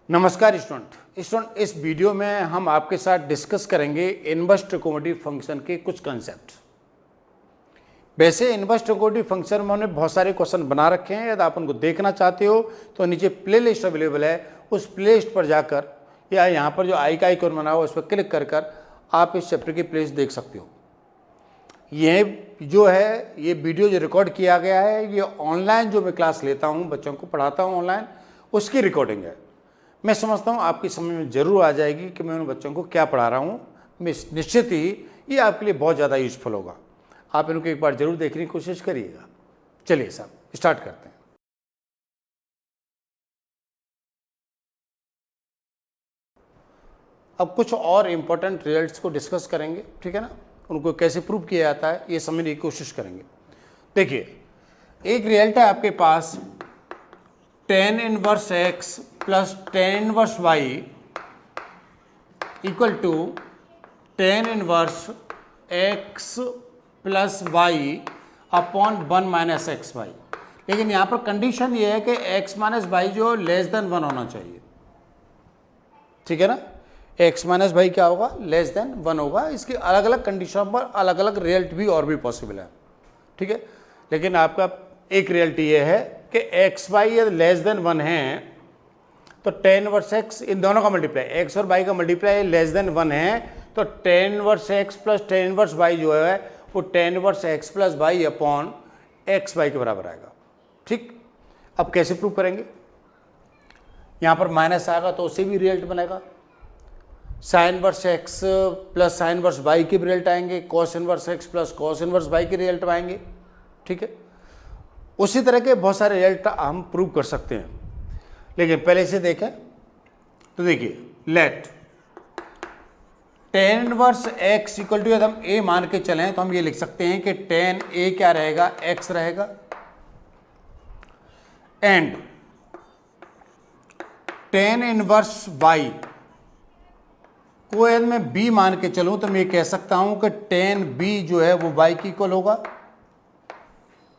नमस्कार स्टूडेंट, इस वीडियो में हम आपके साथ डिस्कस करेंगे इनवर्स ट्रिगोनोमेट्री फंक्शन के कुछ कंसेप्ट। वैसे इनवर्स ट्रिगोनोमेट्री फंक्शन में हमने बहुत सारे क्वेश्चन बना रखे हैं। यदि आप उनको देखना चाहते हो तो नीचे प्ले लिस्ट अवेलेबल है, उस प्ले लिस्ट पर जाकर या यहाँ पर जो आई का आइकॉन बना हुआ उस पर क्लिक कर आप इस चैप्टर की प्ले लिस्ट देख सकते हो। ये जो है ये वीडियो जो रिकॉर्ड किया गया है, ये ऑनलाइन जो मैं क्लास लेता हूँ, बच्चों को पढ़ाता हूँ ऑनलाइन, उसकी रिकॉर्डिंग है। मैं समझता हूँ आपकी समझ में ज़रूर आ जाएगी कि मैं उन बच्चों को क्या पढ़ा रहा हूँ। मैं निश्चित ही ये आपके लिए बहुत ज़्यादा यूज़फुल होगा। आप इनको एक बार ज़रूर देखने की कोशिश करिएगा। चलिए साहब स्टार्ट करते हैं। अब कुछ और इम्पोर्टेंट रिजल्ट्स को डिस्कस करेंगे, ठीक है ना। उनको कैसे प्रूव किया जाता है ये समझने की कोशिश करेंगे। देखिए, एक रिजल्ट है आपके पास tan inverse x plus tan inverse y equal to tan inverse x plus y upon 1 minus x y. लेकिन यहाँ पर कंडीशन ये है कि x माइनस वाई जो लेस देन 1 होना चाहिए, ठीक है ना। x माइनस वाई क्या होगा, लेस देन 1 होगा। इसकी अलग अलग कंडीशन पर अलग अलग रिजल्ट भी और भी पॉसिबल है, ठीक है। लेकिन आपका एक रिजल्ट ये है कि एक्स वाई यदि लेस देन 1 है तो tan इनवर्स x, इन दोनों का मल्टीप्लाई, x और y का मल्टीप्लाई लेस देन 1 है तो tan inverse x plus tan inverse y जो है वो tan inverse x plus y upon x y के बराबर आएगा, ठीक। अब कैसे प्रूव करेंगे, यहाँ पर माइनस आएगा तो उससे भी रिजल्ट बनेगा। Sine inverse x plus sine inverse y के भी रिजल्ट आएंगे, cos inverse x plus cos inverse y के रिजल्ट आएंगे, ठीक है। उसी तरह के बहुत सारे रिजल्ट हम प्रूव कर सकते हैं। लेकिन पहले से देखें तो देखिए, let tan inverse x equal to, यदि हम a मान के चलें तो हम ये लिख सकते हैं कि tan a क्या रहेगा, x रहेगा, एंड tan इनवर्स y को यदि मैं b मान के चलूं तो मैं ये कह सकता हूं कि tan b जो है वो y की इक्वल होगा,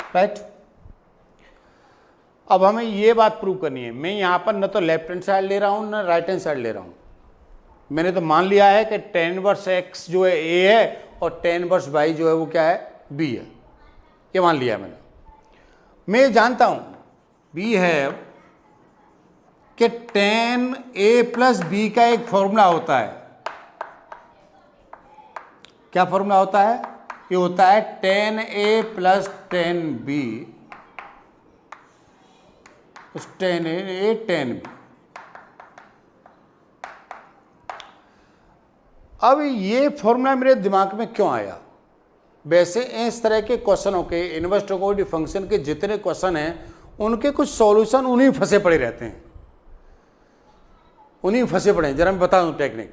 राइट। अब हमें ये बात प्रूव करनी है। मैं यहाँ पर न तो लेफ्ट हैंड साइड ले रहा हूँ न राइट हैंड साइड ले रहा हूँ। मैंने तो मान लिया है कि tan इनवर्स x जो है a है और tan इनवर्स y जो है वो क्या है, b है। ये मान लिया मैंने। मैं जानता हूँ b है कि tan a प्लस b का एक फॉर्मूला होता है। क्या फॉर्मूला होता है, ये होता है tan a plus tan b tan a tan b। अब ये फॉर्मूला मेरे दिमाग में क्यों आया, वैसे इस तरह के क्वेश्चनों के इनवर्स ट्रिगोनोमेट्री फंक्शन के जितने क्वेश्चन हैं उनके कुछ सॉल्यूशन उन्हीं फंसे पड़े रहते हैं, उन्हीं फंसे पड़े हैं। जरा मैं बता दूं टेक्निक।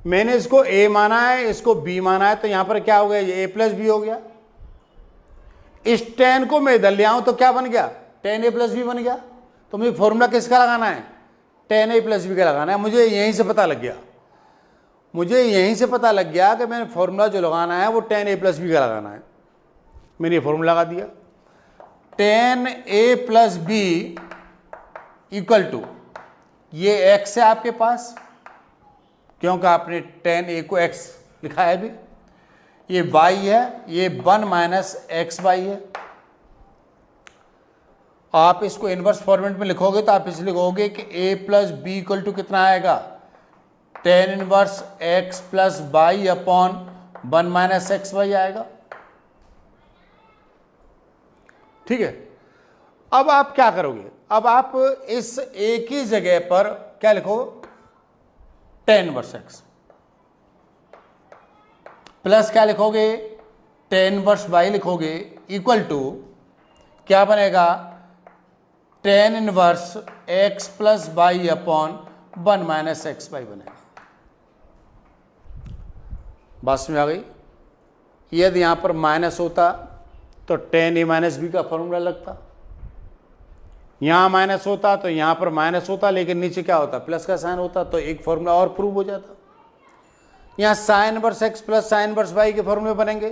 मैंने इसको a माना है, इसको b माना है, तो यहां पर क्या हो गया, ये a प्लस बी हो गया। इस tan को मैं इधर ले आऊं तो क्या बन गया, tan a प्लस बी बन गया। तो मुझे फॉर्मूला किसका लगाना है, tan a प्लस बी का लगाना है। मुझे यहीं से पता लग गया, मुझे यहीं से पता लग गया कि मैंने फॉर्मूला जो लगाना है वो tan a प्लस बी का लगाना है। मैंने ये फॉर्मूला लगा दिया, tan a plus B equal to, ये x है आपके पास क्योंकि आपने tan a को x लिखा है अभी, ये y है, ये 1 माइनस एक्स वाई है। आप इसको इनवर्स फॉर्मेट में लिखोगे तो आप इसे लिखोगे कि a plus B equal to कितना आएगा, tan inverse x plus y upon 1 minus x y आएगा, ठीक है। अब आप क्या करोगे, अब आप इस a की जगह पर क्या लिखोगे, tan इनवर्स x प्लस क्या लिखोगे, tan इनवर्स y लिखोगे, इक्वल टू क्या बनेगा, tan inverse x plus y upon 1 minus x y बनेगा। बात समझ आ गई। यदि यहाँ पर माइनस होता तो tan a माइनस बी का फॉर्मूला लगता, यहाँ माइनस होता तो यहाँ पर माइनस होता, लेकिन नीचे क्या होता, प्लस का साइन होता, तो एक फॉर्मूला और प्रूव हो जाता। यहाँ sine inverse x plus sine inverse y के फॉर्मूले बनेंगे,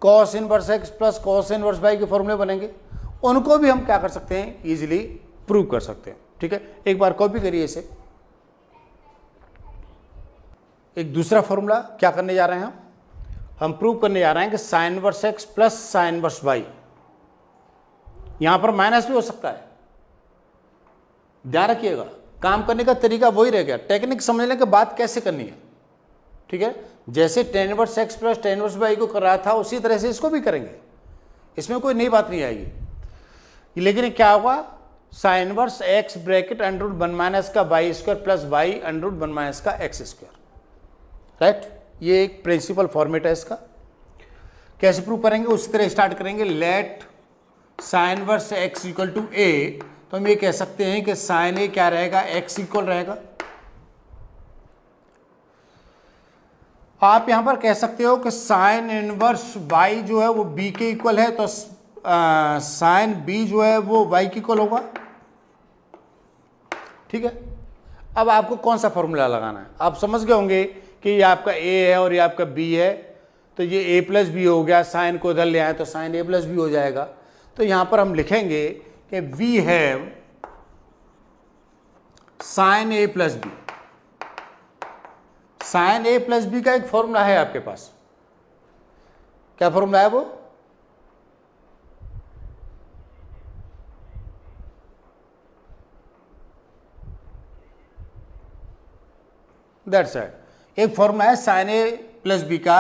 cos inverse x plus cos inverse y के फॉर्मूले बनेंगे। उनको भी हम क्या कर सकते हैं, इजीली प्रूव कर सकते हैं, ठीक है, एक बार कॉपी करिए इसे। एक दूसरा फॉर्मूला क्या करने जा रहे हैं हम प्रूव करने जा रहे हैं कि sine inverse x plus sine inverse y, यहां पर माइनस भी हो सकता है, ध्यान रखिएगा। काम करने का तरीका वही रह गया, टेक्निक समझ लें कि बात कैसे करनी है, ठीक है। जैसे tan inverse x plus tan inverse y को कर रहा था उसी तरह से इसको भी करेंगे, इसमें कोई नई बात नहीं आएगी। लेकिन क्या होगा, sine inverse x bracket under root 1 minus का y square plus y under root 1 minus का एक्स स्क्वायर, राइट। ये एक प्रिंसिपल फॉर्मेट है इसका। कैसे प्रूव करेंगे, उसी तरह स्टार्ट करेंगे। Let sine inverse x equal to a, तो हम ये कह सकते हैं कि साइन ए क्या रहेगा, एक्स इक्वल रहेगा। आप यहां पर कह सकते हो कि साइन इनवर्स वाई जो है वो बी के इक्वल है, तो साइन बी जो है वो वाई के इक्वल होगा, ठीक है। अब आपको कौन सा फॉर्मूला लगाना है, आप समझ गए होंगे कि ये आपका ए है और ये आपका बी है, तो ये ए प्लस बी हो गया, साइन को इधर ले आए तो साइन ए प्लस बी हो जाएगा। तो यहां पर हम लिखेंगे कि we have sine A plus B. Sine A plus B का एक फॉर्मूला है आपके पास, क्या फॉर्मूला है वो, दैट्स इट। एक फॉर्मूला है साइन ए प्लस बी का,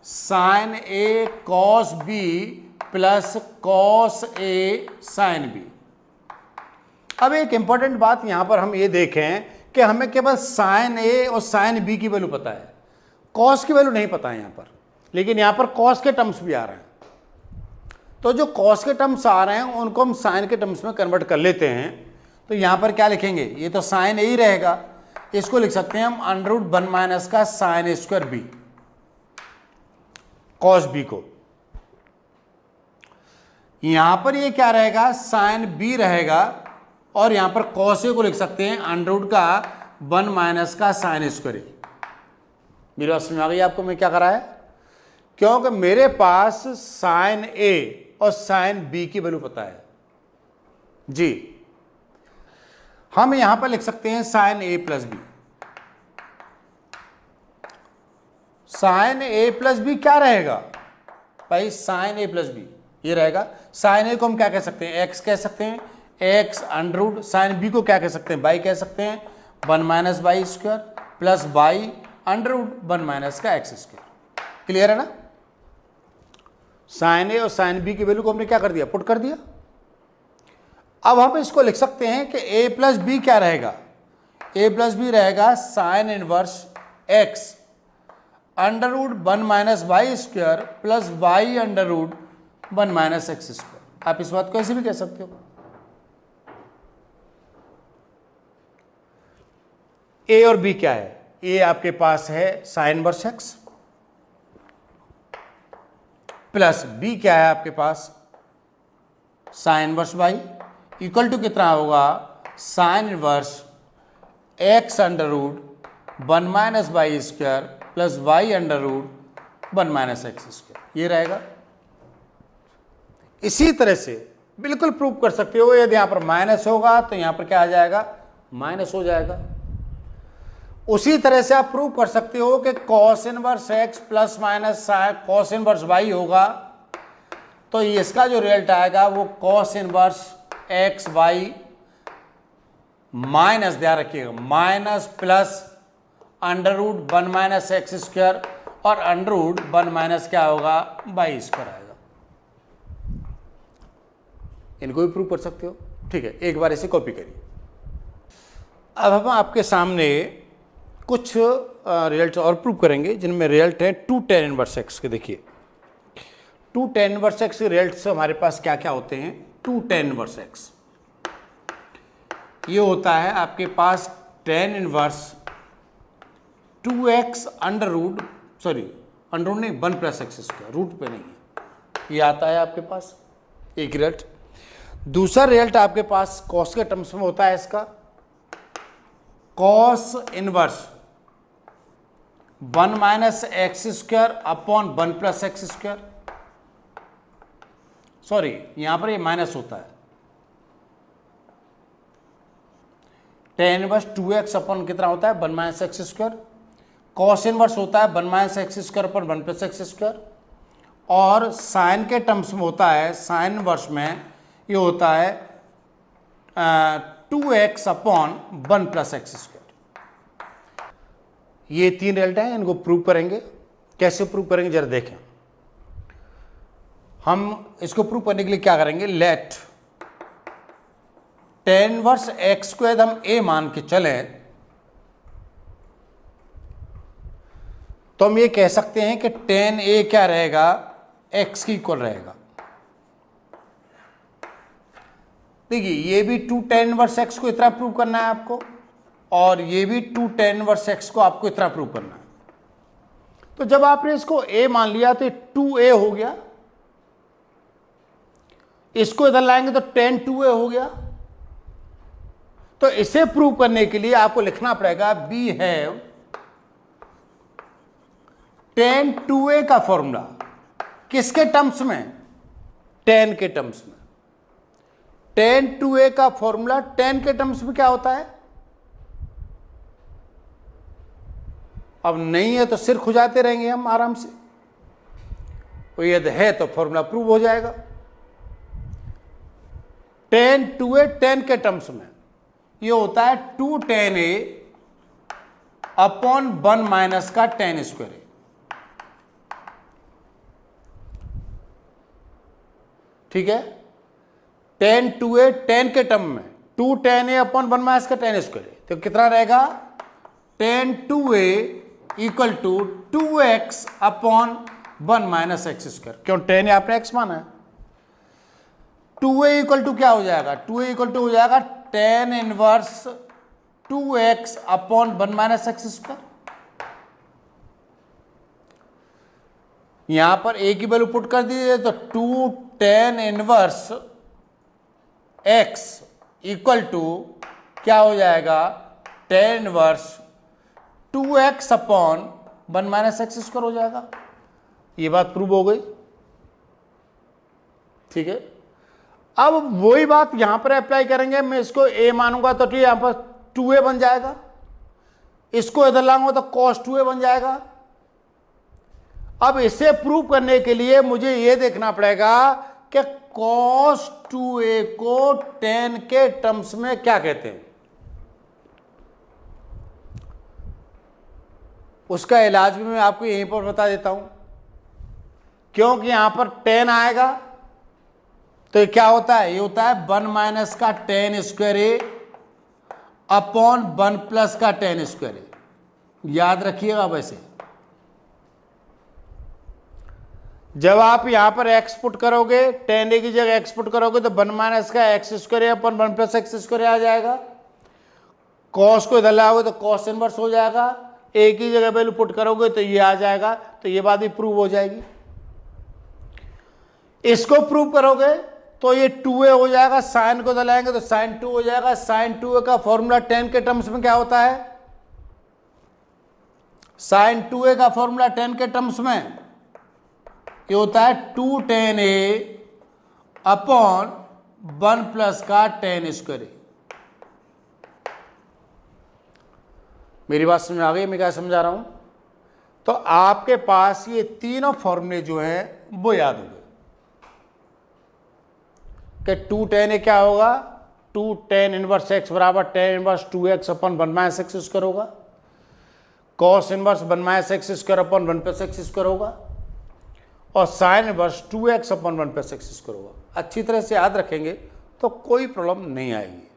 sign A cos B plus cos A sine B. अब एक इंपॉर्टेंट बात यहां पर हम ये देखें कि हमें केवल साइन ए और साइन बी की वैल्यू पता है, कॉस की वैल्यू नहीं पता है यहां पर, लेकिन यहां पर कॉस के टर्म्स भी आ रहे हैं। तो जो कॉस के टर्म्स आ रहे हैं उनको हम साइन के टर्म्स में कन्वर्ट कर लेते हैं। तो यहां पर क्या लिखेंगे, ये तो साइन ए ही रहेगा, इसको लिख सकते हैं हम अंडर रूट 1 माइनस का sine square B, cos B को। यहां पर ये क्या रहेगा, साइन बी रहेगा, और यहां पर कॉस ए को लिख सकते हैं अंडर रूट का 1 माइनस का साइन स्क्वायर ए। मेरी बात समझ आ गई आपको मैं क्या करा है, क्योंकि मेरे पास साइन ए और साइन बी की वैल्यू पता है जी। हम यहां पर लिख सकते हैं sign A plus B. Sine A plus B क्या रहेगा भाई, साइन ए प्लस बी ये रहेगा। साइन ए को हम क्या कह सकते हैं, एक्स कह सकते हैं, x under root, sine B को क्या कह सकते हैं, बाई कह सकते हैं, 1 minus y square plus y under root 1 minus का एक्स स्क्वायर। क्लियर है ना। साइन ए और साइन बी की वैल्यू को हमने क्या कर दिया, पुट कर दिया। अब हम इसको लिख सकते हैं कि ए प्लस बी क्या रहेगा, ए प्लस बी रहेगा sine inverse x under root 1 minus y square plus y under root 1 minus x square. आप इस बात को ऐसे भी कह सकते हो। ए और बी क्या है, ए आपके पास है sine inverse x, plus B क्या है आपके पास sine inverse y, equal to कितना होगा, sine inverse x under root 1 minus y square plus y under root 1 minus x square, ये रहेगा। इसी तरह से बिल्कुल प्रूव कर सकते हो, यदि यहां पर माइनस होगा तो यहां पर क्या आ जाएगा, माइनस हो जाएगा। उसी तरह से आप प्रूव कर सकते हो कि cos inverse x plus minus cos inverse y होगा, तो इसका जो रिजल्ट आएगा वो cos inverse x y minus, ध्यान रखिएगा, minus plus under root 1 minus x square और अंडर रूट 1 माइनस क्या होगा, वाई स्क्वायर आएगा। इनको भी प्रूव कर सकते हो, ठीक है। एक बार इसे कॉपी करिए। अब हम आपके सामने कुछ रिजल्ट और प्रूव करेंगे जिनमें रिजल्ट है 2 tan इनवर्स एक्स के। देखिए 2 tan इनवर्स एक्स के रिजल्ट से हमारे पास क्या क्या होते हैं। 2 tan इनवर्स एक्स ये होता है आपके पास tan inverse 2x under root, sorry under root नहीं, 1 प्लस एक्स स्क्वायर, रूट पे नहीं है, ये आता है आपके पास एक रिजल्ट। दूसरा रिजल्ट आपके पास कॉस के टर्म्स में होता है इसका, cos inverse 1 minus x square upon 1 plus x square, sorry यहां पर ये माइनस होता है, टेन इनवर्स 2x अपन कितना होता है 1 minus x square, cos inverse होता है 1 minus x square upon 1 plus x square, और साइन के टर्म्स में होता है, साइन इनवर्स में ये होता है 2x upon 1 plus x square. ये तीन रिजल्ट हैं, इनको प्रूव करेंगे। कैसे प्रूव करेंगे जरा देखें। हम इसको प्रूव करने के लिए क्या करेंगे, let tan inverse x square हम a मान के चले तो हम ये कह सकते हैं कि टेन a क्या रहेगा, x की इक्वल रहेगा। देखिए ये भी 2 टेन इनवर्स x को इतना प्रूव करना है आपको, और ये भी 2 टेन इनवर्स x को आपको इतना प्रूव करना है। तो जब आपने इसको a मान लिया तो 2a हो गया, इसको इधर लाएंगे तो टेन 2a हो गया। तो इसे प्रूव करने के लिए आपको लिखना पड़ेगा बी हैव टेन 2a का फॉर्मूला, किसके टर्म्स में, टेन के टर्म्स में। टेन 2a का फॉर्मूला टेन के टर्म्स में क्या होता है, अब नहीं है तो सिर खुजाते रहेंगे हम आराम से, तो यदि है तो फॉर्मूला प्रूव हो जाएगा। टेन 2a टेन के टर्म्स में ये होता है 2 टेन a अपॉन 1 माइनस का टेन स्क्वायर। ठीक है, टेन 2a टेन के टर्म में 2 टेन a अपॉन 1 माइनस का टेन स्क्वायर, तो कितना रहेगा tan 2a equal to 2x upon 1 minus x square. क्यों, टेन a आपने x माना है। 2a इक्वल टू क्या हो जाएगा, 2a इक्वल टू हो जाएगा tan inverse 2x upon 1 minus x square. यहां पर a की वैल्यू पुट कर दीजिए तो 2 tan inverse x equal to क्या हो जाएगा, tan inverse 2x upon 1 minus x square हो जाएगा। ये बात प्रूव हो गई। ठीक है, अब वही बात यहां पर अप्लाई करेंगे। मैं इसको a मानूंगा तो ठीक, यहां पर 2a बन जाएगा, इसको इधर लाऊंगा तो cos 2a बन जाएगा। अब इसे प्रूव करने के लिए मुझे यह देखना पड़ेगा कि cos 2a को tan के टर्म्स में क्या कहते हैं। उसका इलाज भी मैं आपको यहीं पर बता देता हूं, क्योंकि यहां पर tan आएगा तो ये क्या होता है, ये होता है 1 माइनस का tan square a upon 1 plus का टेन स्क्वायर a। याद रखिएगा, वैसे जब आप यहां पर x पुट करोगे, टेन a की जगह x पुट करोगे तो 1 माइनस का x square a upon 1 plus x square आ जाएगा। cos को इधर लाओगे तो cos इनवर्स हो जाएगा, a की जगह वैल्यू पुट करोगे तो ये आ जाएगा, तो ये बात भी प्रूव हो जाएगी। इसको प्रूव करोगे तो ये 2a हो जाएगा, साइन को दलाएंगे तो साइन 2 हो जाएगा। साइन 2a का फॉर्मूला टेन के टर्म्स में क्या होता है, साइन 2a का फॉर्मूला टेन के टर्म्स में ये होता है 2 टेन a अपॉन 1 प्लस का टेन स्क्वायर। मेरी बात समझ आ गई, मैं क्या समझा रहा हूं। तो आपके पास ये तीनों फॉर्मूले जो हैं वो याद हो गए कि 2 टेन a क्या होगा, 2 टेन इनवर्स x बराबर टेन इनवर्स 2x अपन 1 माइनस एक्स स्क्वायर होगा, cos inverse 1 minus x square upon 1 plus x square होगा, और साइन इनवर्स 2x अपन 1 प्लस एक्स स्क्वायर होगा। अच्छी तरह से याद रखेंगे तो कोई प्रॉब्लम नहीं आएगी।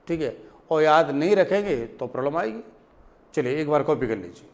ठीक है, और याद नहीं रखेंगे तो प्रॉब्लम आएगी। चलिए एक बार कॉपी कर लीजिए।